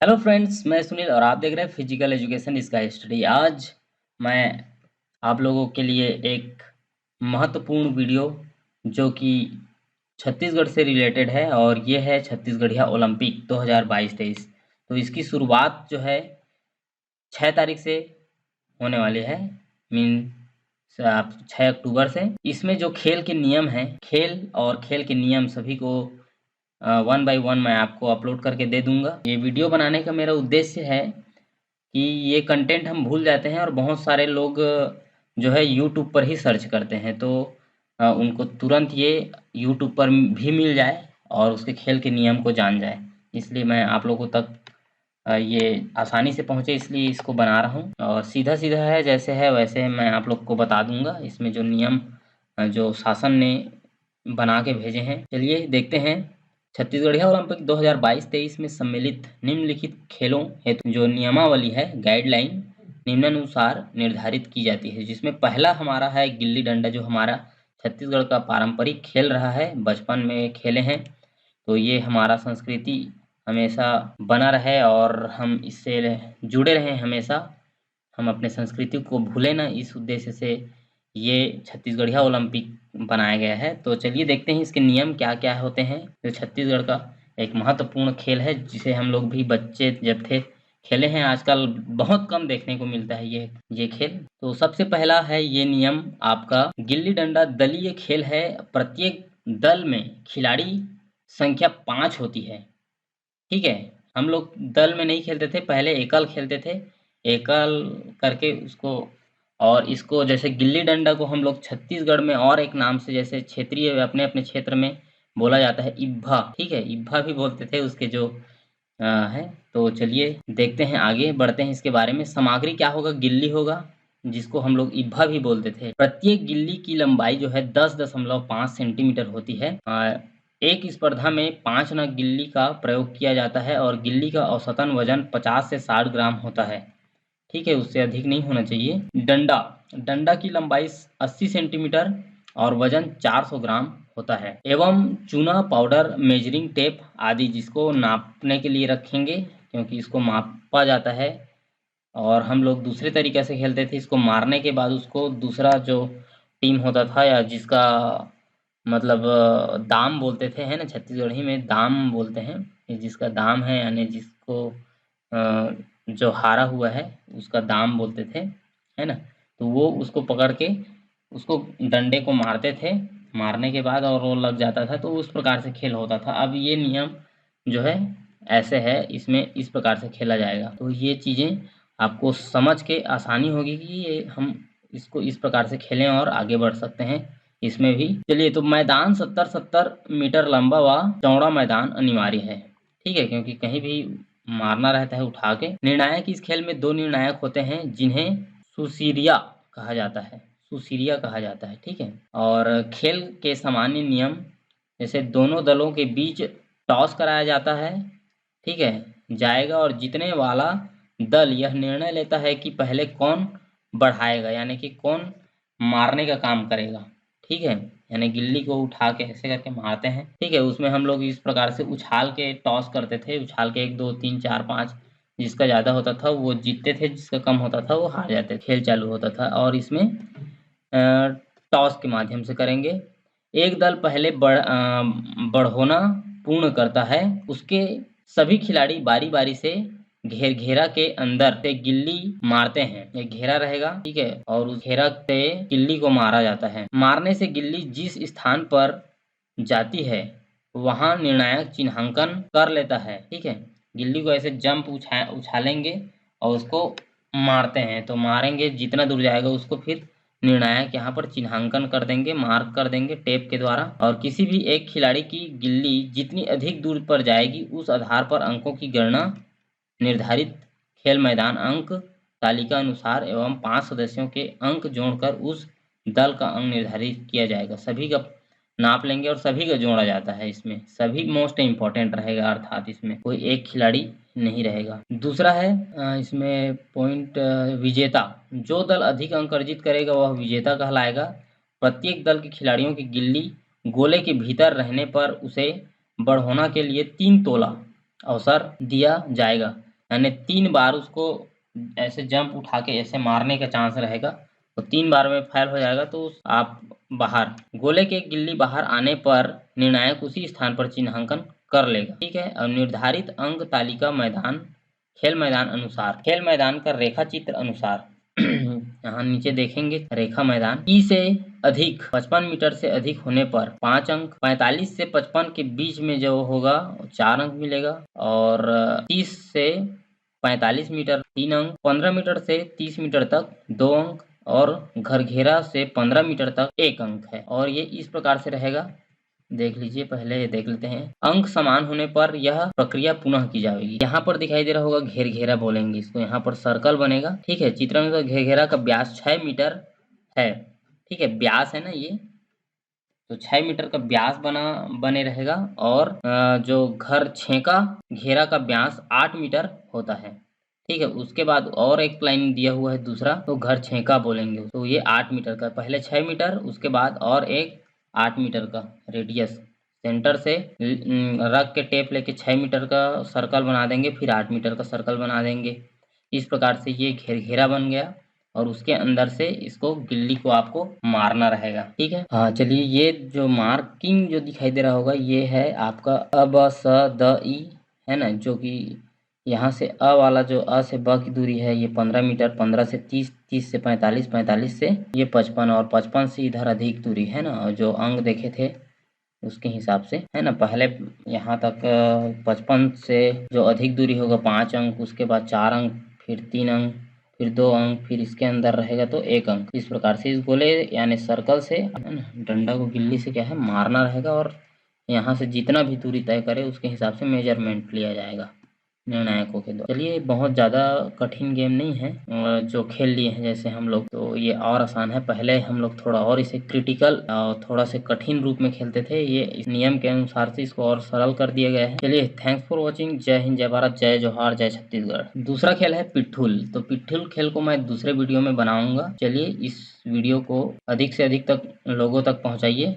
Hello friends, मैं सुनील और आप देख रहे हैं फिजिकल एजुकेशन स्काई स्टडी। आज मैं आप लोगों के लिए एक महत्वपूर्ण वीडियो जो कि छत्तीसगढ़ से रिलेटेड है और ये है छत्तीसगढ़िया ओलंपिक 2022-23। तो इसकी शुरुआत जो है 6 तारीख से होने वाली है। मीन 6 अक्टूबर से। इसमें जो खेल के नियम हैं, खेल और खेल के नियम सभी को वन बाय वन मैं आपको अपलोड करके दे दूंगा। ये वीडियो बनाने का मेरा उद्देश्य है कि ये कंटेंट हम भूल जाते हैं और बहुत सारे लोग जो है यूट्यूब पर ही सर्च करते हैं, तो उनको तुरंत ये यूट्यूब पर भी मिल जाए और उसके खेल के नियम को जान जाए। इसलिए मैं आप लोगों तक ये आसानी से पहुँचे इसलिए इसको बना रहा हूँ और सीधा-सीधा है, जैसे है वैसे मैं आप लोग को बता दूँगा। इसमें जो नियम जो शासन ने बना के भेजे हैं, चलिए देखते हैं। छत्तीसगढ़िया ओलंपिक 2022-23 में सम्मिलित निम्नलिखित खेलों हेतु जो नियमावली है, गाइडलाइन निम्नानुसार निर्धारित की जाती है, जिसमें पहला हमारा है गिल्ली डंडा, जो हमारा छत्तीसगढ़ का पारंपरिक खेल रहा है, बचपन में खेले हैं। तो ये हमारा संस्कृति हमेशा बना रहे और हम इससे जुड़े रहें हमेशा। हम अपने संस्कृति को भूलें ना, इस उद्देश्य से ये छत्तीसगढ़िया ओलंपिक बनाया गया है। तो चलिए देखते हैं इसके नियम क्या-क्या होते हैं। जो छत्तीसगढ़ का एक महत्वपूर्ण खेल है, जिसे हम लोग भी बच्चे जब थे खेले हैं। आजकल बहुत कम देखने को मिलता है ये खेल। तो सबसे पहला है ये नियम आपका, गिल्ली डंडा दलीय खेल है। प्रत्येक दल में खिलाड़ी संख्या 5 होती है। ठीक है? हम लोग दल में नहीं खेलते थे, पहले एकल खेलते थे। एकल करके उसको, और इसको जैसे गिल्ली डंडा को हम लोग छत्तीसगढ़ में और एक नाम से, जैसे क्षेत्रीय अपने-अपने क्षेत्र में बोला जाता है इब्भा, ठीक है? इब्भा भी बोलते थे उसके जो है। तो चलिए देखते हैं, आगे बढ़ते हैं इसके बारे में। सामग्री क्या होगा? गिल्ली होगा, जिसको हम लोग इब्भा भी बोलते थे। प्रत्येक गिल्ली की लंबाई जो है 10.5 सेंटीमीटर होती है। एक स्पर्धा में 5 नग गिल्ली का प्रयोग किया जाता है और गिल्ली का औसतन वजन 50 से 60 ग्राम होता है। ठीक है, उससे अधिक नहीं होना चाहिए। डंडा, डंडा की लंबाई 80 सेंटीमीटर और वजन 400 ग्राम होता है। एवं चूना, पाउडर, मेजरिंग टेप आदि, जिसको नापने के लिए रखेंगे, क्योंकि इसको मापा जाता है। और हम लोग दूसरे तरीके से खेलते थे, इसको मारने के बाद उसको दूसरा जो टीम होता था, या जिसका मतलब दाम बोलते थे, है ना? छत्तीसगढ़ी में दाम बोलते हैं। ये जिसका दाम है, यानी जिसको जो हारा हुआ है उसका दाम बोलते थे, है ना? तो वो उसको पकड़ के उसको डंडे को मारते थे। मारने के बाद और वो लग जाता था, तो उस प्रकार से खेल होता था। अब ये नियम जो है ऐसे है, इसमें इस प्रकार से खेला जाएगा। तो ये चीज़ें आपको समझ के आसानी होगी कि ये हम इसको इस प्रकार से खेलें और आगे बढ़ सकते हैं इसमें भी। चलिए, तो मैदान 70-70 मीटर लंबा व चौड़ा मैदान अनिवार्य है। ठीक है? क्योंकि कहीं भी मारना रहता है उठा के। निर्णायक, इस खेल में 2 निर्णायक होते हैं, जिन्हें सुसीरिया कहा जाता है। सुसीरिया कहा जाता है, ठीक है? और खेल के सामान्य नियम, जैसे दोनों दलों के बीच टॉस कराया जाता है, ठीक है? जाएगा और जीतने वाला दल यह निर्णय लेता है कि पहले कौन बढ़ाएगा, यानी कि कौन मारने का काम करेगा। ठीक है? यानी गिल्ली को उठा के ऐसे करके मारते हैं, ठीक है? उसमें हम लोग इस प्रकार से उछाल के टॉस करते थे। उछाल के 1, 2, 3, 4, 5, जिसका ज़्यादा होता था वो जीतते थे, जिसका कम होता था वो हार जाते थे। खेल चालू होता था और इसमें टॉस के माध्यम से करेंगे। एक दल पहले बढ़होना पूर्ण करता है, उसके सभी खिलाड़ी बारी-बारी से घेरा के अंदर से गिल्ली मारते हैं। एक घेरा रहेगा, ठीक है? और उस घेरा से गिल्ली को मारा जाता है। मारने से गिल्ली जिस स्थान पर जाती है, वहाँ निर्णायक चिन्हांकन कर लेता है, ठीक है? गिल्ली को ऐसे जंप उछालेंगे और उसको मारते हैं, तो मारेंगे जितना दूर जाएगा उसको फिर निर्णायक यहाँ पर चिन्हांकन कर देंगे, मार्क कर देंगे टेप के द्वारा। और किसी भी एक खिलाड़ी की गिल्ली जितनी अधिक दूर पर जाएगी, उस आधार पर अंकों की गणना निर्धारित खेल मैदान अंक तालिका अनुसार एवं 5 सदस्यों के अंक जोड़कर उस दल का अंक निर्धारित किया जाएगा। सभी का नाप लेंगे और सभी का जोड़ा जाता है इसमें। सभी मोस्ट इम्पोर्टेंट रहेगा, अर्थात इसमें कोई एक खिलाड़ी नहीं रहेगा। दूसरा है इसमें पॉइंट, विजेता। जो दल अधिक अंक अर्जित करेगा वह विजेता कहलाएगा। प्रत्येक दल के खिलाड़ियों की गिल्ली गोले के भीतर रहने पर उसे बढ़होना के लिए 3 तोला अवसर दिया जाएगा। यानी 3 बार उसको ऐसे जंप उठा के ऐसे मारने का चांस रहेगा, तो 3 बार में फायर हो जाएगा तो आप बाहर। गोले के गिल्ली बाहर आने पर निर्णायक उसी स्थान पर चिन्हांकन कर लेगा, ठीक है। और निर्धारित अंक तालिका मैदान, खेल मैदान अनुसार, खेल मैदान का रेखा चित्र अनुसार यहाँ नीचे देखेंगे रेखा मैदान, ई से अधिक 55 मीटर से अधिक होने पर 5 अंक, 45 से 55 के बीच में जो होगा 4 अंक मिलेगा, और 30 से 45 मीटर 3 अंक, 15 मीटर से 30 मीटर तक 2 अंक, और घर घेरा से 15 मीटर तक 1 अंक है। और ये इस प्रकार से रहेगा, देख लीजिए, पहले देख लेते हैं। अंक समान होने पर यह प्रक्रिया पुनः की जाएगी। यहाँ पर दिखाई दे रहा होगा घेर घेरा बोलेंगे इसको, यहाँ पर सर्कल बनेगा, ठीक है। चित्र में तो घेर घेरा का व्यास 6 मीटर है, ठीक है, व्यास है ना ये, तो 6 मीटर का व्यास बने रहेगा। और जो घर छेका घेरा का व्यास 8 मीटर होता है, ठीक है। उसके बाद और एक लाइन दिया हुआ है दूसरा, तो घर छेका बोलेंगे, तो ये 8 मीटर का, पहले 6 मीटर, उसके बाद और एक 8 मीटर का रेडियस, सेंटर से रख के टेप लेके 6 मीटर का सर्कल बना देंगे, फिर 8 मीटर का सर्कल बना देंगे। इस प्रकार से ये घेरा बन गया, और उसके अंदर से इसको गिल्ली को आपको मारना रहेगा, ठीक है। हाँ चलिए, ये जो मार्किंग जो दिखाई दे रहा होगा ये है आपका अ ब स द ई, है ना, जो कि यहाँ से अ वाला जो अ से ब की दूरी है ये 15 मीटर, 15 से 30, 30 से 45, 45 से ये 55, और 55 से इधर अधिक दूरी है ना, और जो अंक देखे थे उसके हिसाब से, है ना। पहले यहाँ तक 55 से जो अधिक दूरी होगा 5 अंक, उसके बाद 4 अंक, फिर 3 अंक, फिर 2 अंक, फिर इसके अंदर रहेगा तो 1 अंक। इस प्रकार से इस गोले यानी सर्कल से, है ना, डंडा को गिल्ली से क्या है मारना रहेगा, और यहाँ से जितना भी दूरी तय करे उसके हिसाब से मेजरमेंट लिया जाएगा निर्णायकों के द्वारा। चलिए, बहुत ज़्यादा कठिन गेम नहीं है, जो खेल लिए हैं जैसे हम लोग, तो ये और आसान है। पहले हम लोग थोड़ा और इसे क्रिटिकल और थोड़ा से कठिन रूप में खेलते थे, ये इस नियम के अनुसार से इसको और सरल कर दिया गया है। चलिए, थैंक्स फॉर वॉचिंग। जय हिंद, जय भारत, जय जोहार, जय छत्तीसगढ़। दूसरा खेल है पिट्ठूल, तो पिट्ठूल खेल को मैं दूसरे वीडियो में बनाऊंगा। चलिए, इस वीडियो को अधिक से अधिक तक लोगों तक पहुँचाइए।